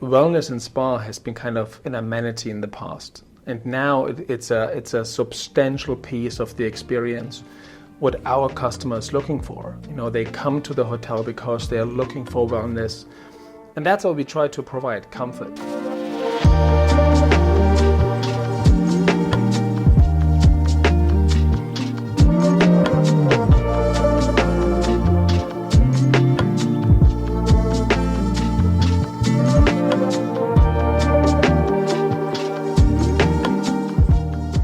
Wellness and spa has been kind of an amenity in the past, and now it's a substantial piece of the experience. What our customers looking for, they come to the hotel because they are looking for wellness, and that's what we try to provide: comfort.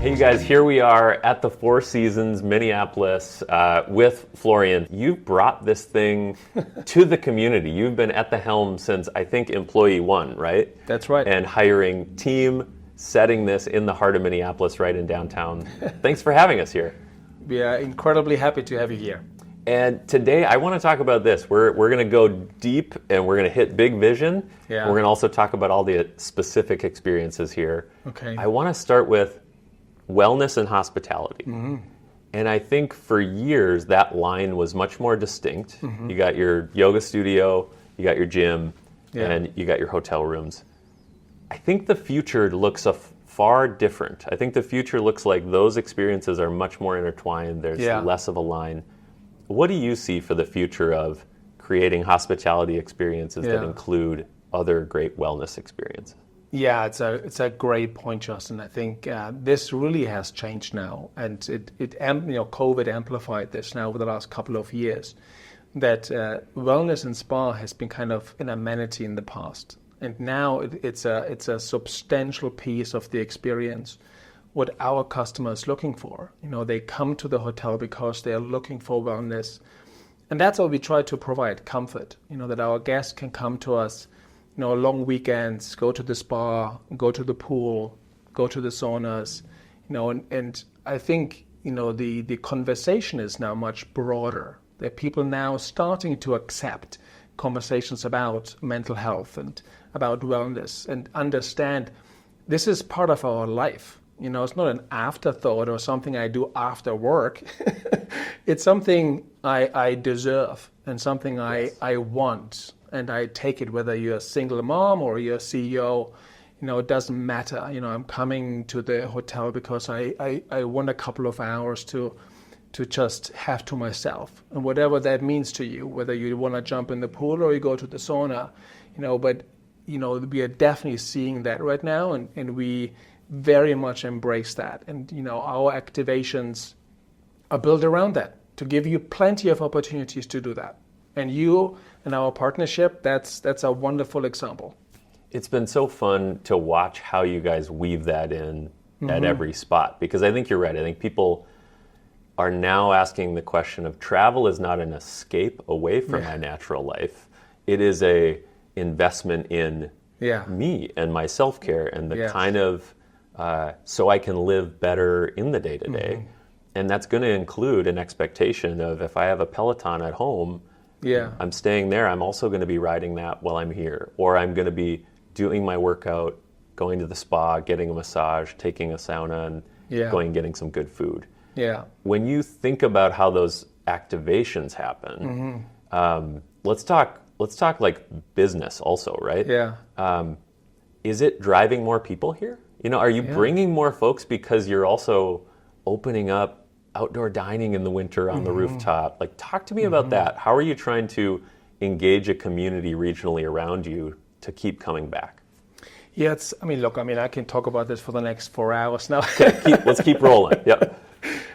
Hey guys, here we are at the Four Seasons Minneapolis with Florian. You brought this thing to the community. You've been at the helm since, I think, employee one, right? That's right. And hiring team, setting this in the heart of Minneapolis, right in downtown. Thanks for having us here. We are incredibly happy to have you here. And today I want to talk about this. We're going to go deep and we're going to hit big vision. Yeah. We're going to also talk about all the specific experiences here. Okay. I want to start with wellness and hospitality. Mm-hmm. And I think for years that line was much more distinct. Mm-hmm. You got your yoga studio, you got your gym, and you got your hotel rooms. I think the future looks far different. I think the future looks like those experiences are much more intertwined. There's less of a line. What do you see for the future of creating hospitality experiences that include other great wellness experiences? Yeah, it's a great point, Justin. I think this really has changed now, and COVID amplified this now over the last couple of years. That wellness and spa has been kind of an amenity in the past, and now it's a substantial piece of the experience. What our customers looking for, they come to the hotel because they are looking for wellness, and that's what we try to provide: comfort. That our guests can come to us. Long weekends, go to the spa, go to the pool, go to the saunas, and I think, the conversation is now much broader. That people now starting to accept conversations about mental health and about wellness and understand this is part of our life. It's not an afterthought or something I do after work. It's something I deserve and something I want. And I take it whether you're a single mom or you're a CEO, it doesn't matter. I'm coming to the hotel because I want a couple of hours to just have to myself. And whatever that means to you, whether you want to jump in the pool or you go to the sauna, but we are definitely seeing that right now, and we very much embrace that. And, our activations are built around that to give you plenty of opportunities to do that. And you and our partnership, that's a wonderful example. It's been so fun to watch how you guys weave that in at every spot, because I think you're right. I think people are now asking the question of travel is not an escape away from my natural life. It is a investment in me and my self-care and the kind of, so I can live better in the day-to-day. Mm-hmm. And that's going to include an expectation of, if I have a Peloton at home, I'm staying there, I'm also going to be riding that while I'm here. Or I'm going to be doing my workout, going to the spa, getting a massage, taking a sauna, and going and getting some good food. Yeah. When you think about how those activations happen, let's talk like business also, right? Yeah. Is it driving more people here? Are you bringing more folks because you're also opening up outdoor dining in the winter on the rooftop? Like, talk to me about that. How are you trying to engage a community regionally around you to keep coming back? Yeah, I can talk about this for the next 4 hours now. Okay, let's keep rolling. Yep.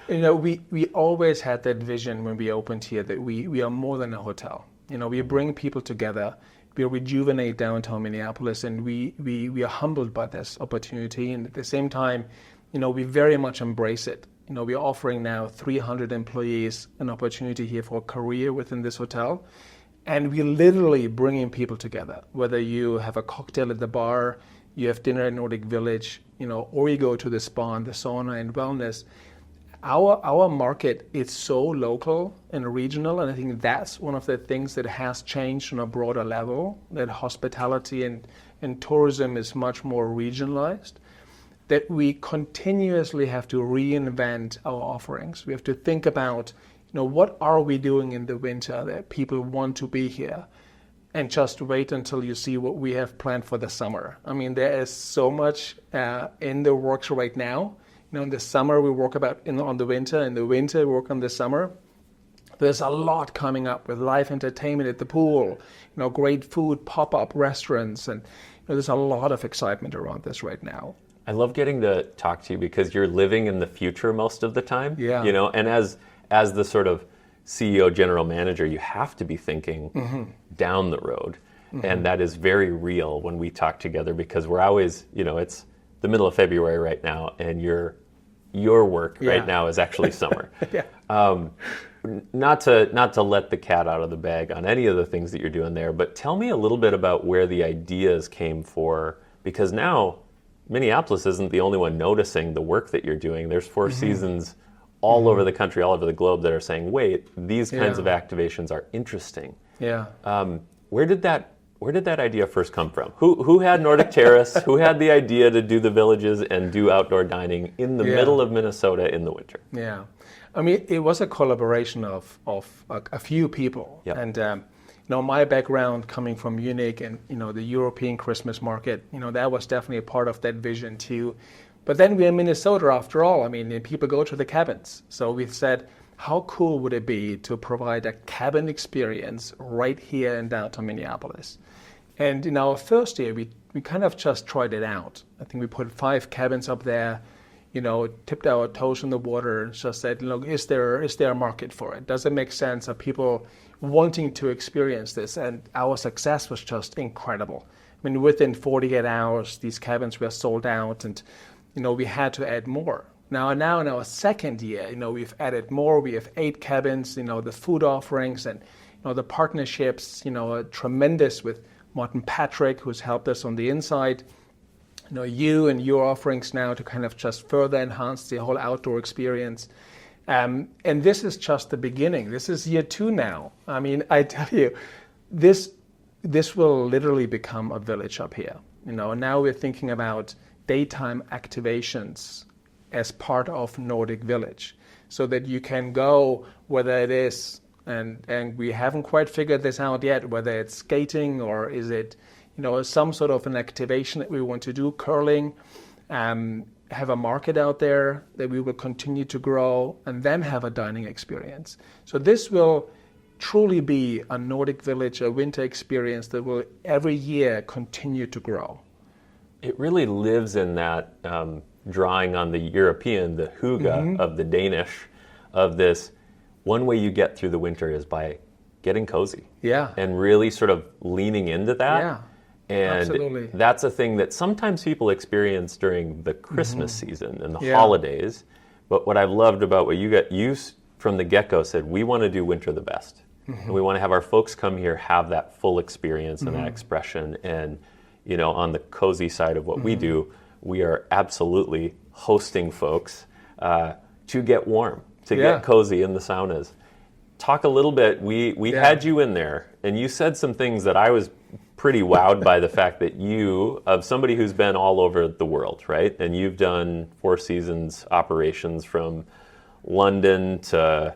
We always had that vision when we opened here that we are more than a hotel. We bring people together. We rejuvenate downtown Minneapolis, and we are humbled by this opportunity. And at the same time, we very much embrace it. We're offering now 300 employees an opportunity here for a career within this hotel. And we're literally bringing people together. Whether you have a cocktail at the bar, you have dinner at Nordic Village, or you go to the spa and the sauna and wellness. Our market is so local and regional, and I think that's one of the things that has changed on a broader level, that hospitality and tourism is much more regionalized. That we continuously have to reinvent our offerings. We have to think about, what are we doing in the winter that people want to be here? and just wait until you see what we have planned for the summer. I mean, there is so much in the works right now. In the summer we work on the winter. In the winter we work on the summer. There's a lot coming up with live entertainment at the pool, great food, pop-up restaurants, and there's a lot of excitement around this right now. I love getting to talk to you because you're living in the future most of the time. Yeah. And as the sort of CEO, general manager, you have to be thinking down the road. And that is very real when we talk together, because we're always, it's the middle of February right now, and your work right now is actually summer. Not to let the cat out of the bag on any of the things that you're doing there, but tell me a little bit about where the ideas came for, because now Minneapolis isn't the only one noticing the work that you're doing. There's Four Seasons all over the country, all over the globe, that are saying, wait, these kinds of activations are interesting. Yeah. Where did that idea first come from? Who had Nordic Terrace? Who had the idea to do the villages and do outdoor dining in the middle of Minnesota in the winter? Yeah. I mean, it was a collaboration of a few people. Yep. And my background coming from Munich and the European Christmas market, that was definitely a part of that vision too. But then we're in Minnesota after all. I mean, people go to the cabins. So we said, how cool would it be to provide a cabin experience right here in downtown Minneapolis? And in our first year, we kind of just tried it out. I think we put 5 cabins up there, tipped our toes in the water and just said, look, is there a market for it? Does it make sense? Are people wanting to experience this? And our success was just incredible. I mean, within 48 hours, these cabins were sold out, and we had to add more. Now in our second year, we've added more. We have 8 cabins. The food offerings and the partnerships, are tremendous with Martin Patrick, who's helped us on the inside. You and your offerings now to kind of just further enhance the whole outdoor experience. And this is just the beginning. This is year 2 now. I mean, I tell you, this will literally become a village up here. Now we're thinking about daytime activations as part of Nordic Village, so that you can go, whether it is, and we haven't quite figured this out yet, whether it's skating or is it, some sort of an activation that we want to do, curling, have a market out there that we will continue to grow, and then have a dining experience. So this will truly be a Nordic Village, a winter experience that will every year continue to grow. It really lives in that drawing on the European, the hygge of the Danish, of this, one way you get through the winter is by getting cozy. Yeah. And really sort of leaning into that. Yeah. And absolutely. That's a thing that sometimes people experience during the Christmas season and the holidays. But what I've loved about what you from the get-go said, we want to do winter the best. And we want to have our folks come here, have that full experience and that expression. And on the cozy side of what we do, we are absolutely hosting folks to get warm, to get cozy in the saunas. Talk a little bit, we had you in there, and you said some things that I was pretty wowed by, the fact that you, of somebody who's been all over the world, right? And you've done Four Seasons operations from London to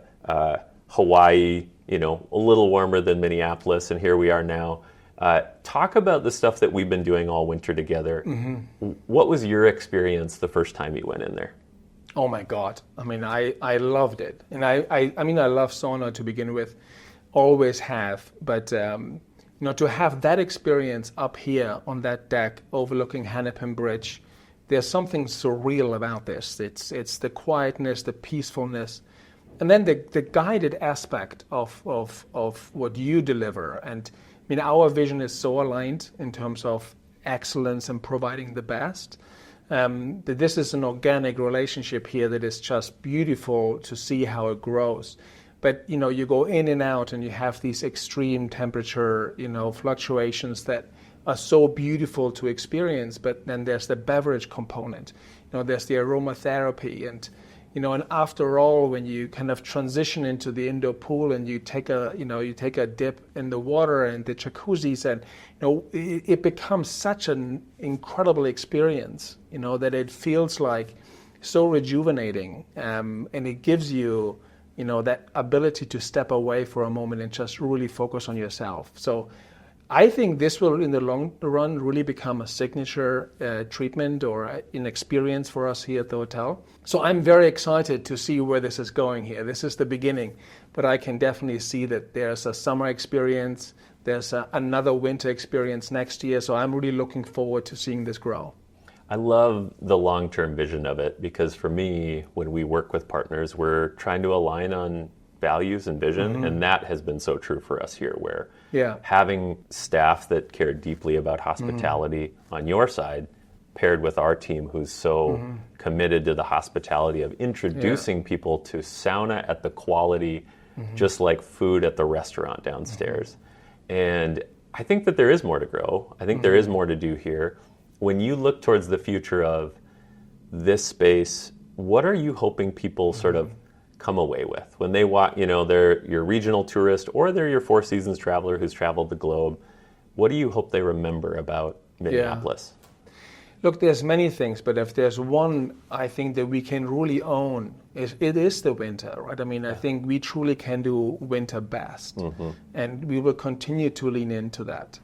Hawaii, a little warmer than Minneapolis, and here we are now. Talk about the stuff that we've been doing all winter together. What was your experience the first time you went in there? Oh my God. I mean, I loved it. And I mean, I love sauna to begin with, always have. But, to have that experience up here on that deck overlooking Hennepin Bridge, there's something surreal about this. It's the quietness, the peacefulness, and then the guided aspect of what you deliver. And I mean, our vision is so aligned in terms of excellence and providing the best. That this is an organic relationship here that is just beautiful to see how it grows. But you go in and out, and you have these extreme temperature, fluctuations that are so beautiful to experience. But then there's the beverage component. There's the aromatherapy, and and after all, when you kind of transition into the indoor pool and you take a dip in the water and the jacuzzis, and it becomes such an incredible experience, that it feels like so rejuvenating, and it gives you, that ability to step away for a moment and just really focus on yourself. So I think this will, in the long run, really become a signature treatment or an experience for us here at the hotel. So I'm very excited to see where this is going here. This is the beginning, but I can definitely see that there's a summer experience, there's another winter experience next year. So I'm really looking forward to seeing this grow. I love the long-term vision of it, because for me, when we work with partners, we're trying to align on values and vision, and that has been so true for us here, where having staff that care deeply about hospitality on your side, paired with our team who's so committed to the hospitality of introducing people to sauna at the quality, just like food at the restaurant downstairs. And I think that there is more to grow. I think there is more to do here. When you look towards the future of this space, what are you hoping people sort of come away with when they walk? They're your regional tourist or they're your Four Seasons traveler who's traveled the globe. What do you hope they remember about Minneapolis? Look, there's many things, but if there's one I think that we can really own, it is the winter, right? I mean, I think we truly can do winter best, and we will continue to lean into that.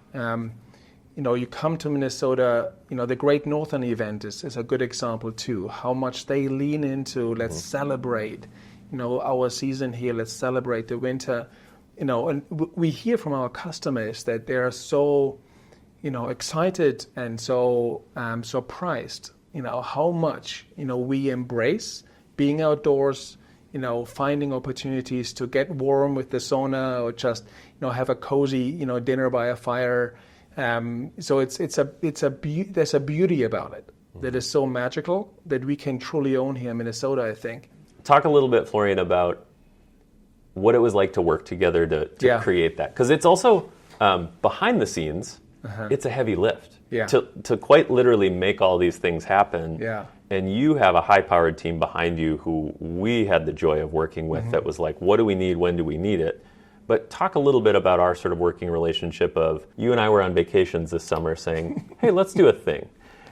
You come to Minnesota, the Great Northern event is a good example too, how much they lean into, let's celebrate, our season here, let's celebrate the winter, and we hear from our customers that they're so, excited and so surprised, how much, we embrace being outdoors, finding opportunities to get warm with the sauna or just, have a cozy, dinner by a fire. So there's a beauty about it that is so magical that we can truly own here in Minnesota, I think. Talk a little bit, Florian, about what it was like to work together to create that. Because it's also, behind the scenes, it's a heavy lift. To quite literally make all these things happen. And you have a high-powered team behind you who we had the joy of working with that was like, what do we need? When do we need it? But talk a little bit about our sort of working relationship of, you and I were on vacations this summer saying, hey, let's do a thing.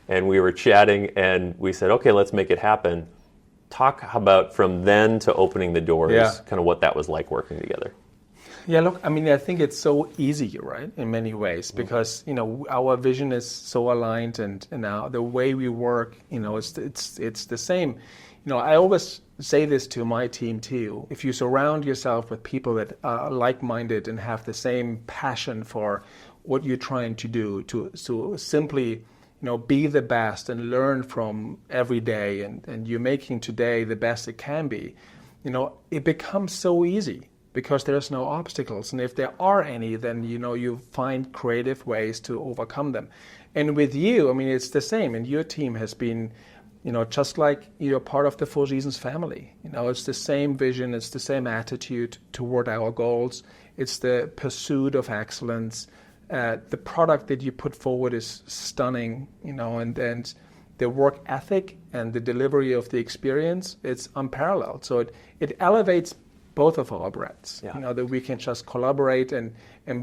And we were chatting and we said, okay, let's make it happen. Talk about from then to opening the doors, kind of what that was like working together. Yeah, look, I mean, I think it's so easy, right, in many ways, because, our vision is so aligned and the way we work, it's the same. I always say this to my team too. If you surround yourself with people that are like-minded and have the same passion for what you're trying to do, to simply, be the best and learn from every day, and you're making today the best it can be, it becomes so easy because there's no obstacles. And if there are any, then, you find creative ways to overcome them. And with you, I mean, it's the same. And your team has been, just like you're part of the Four Seasons family. It's the same vision, it's the same attitude toward our goals. It's the pursuit of excellence. The product that you put forward is stunning, and the work ethic and the delivery of the experience, it's unparalleled. So it elevates both of our brands, that we can just collaborate and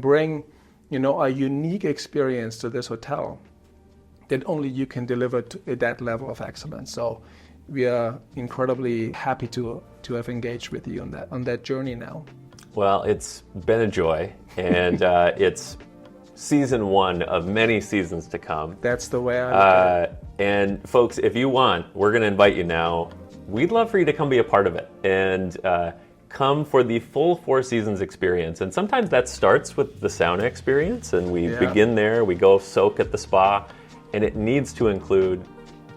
bring, a unique experience to this hotel that only you can deliver at that level of excellence. So we are incredibly happy to have engaged with you on that journey now. Well, it's been a joy, and it's season one of many seasons to come. That's the way I look at it. And folks, if you want, we're going to invite you now. We'd love for you to come be a part of it and come for the full Four Seasons experience. And sometimes that starts with the sauna experience, and we begin there. We go soak at the spa. And it needs to include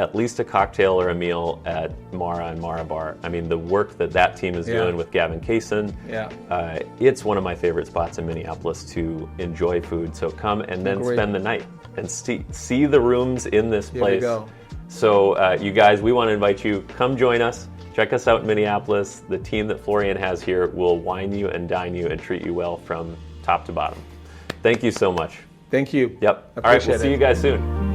at least a cocktail or a meal at Mara and Mara Bar. I mean, the work that team is doing with Gavin Kaysen, it's one of my favorite spots in Minneapolis to enjoy food. So come and then spend the night and see the rooms in this place. Here we go. So you guys, we want to invite you, come join us. Check us out in Minneapolis. The team that Florian has here will wine you and dine you and treat you well from top to bottom. Thank you so much. Thank you. Yep. All right, we'll see you guys soon.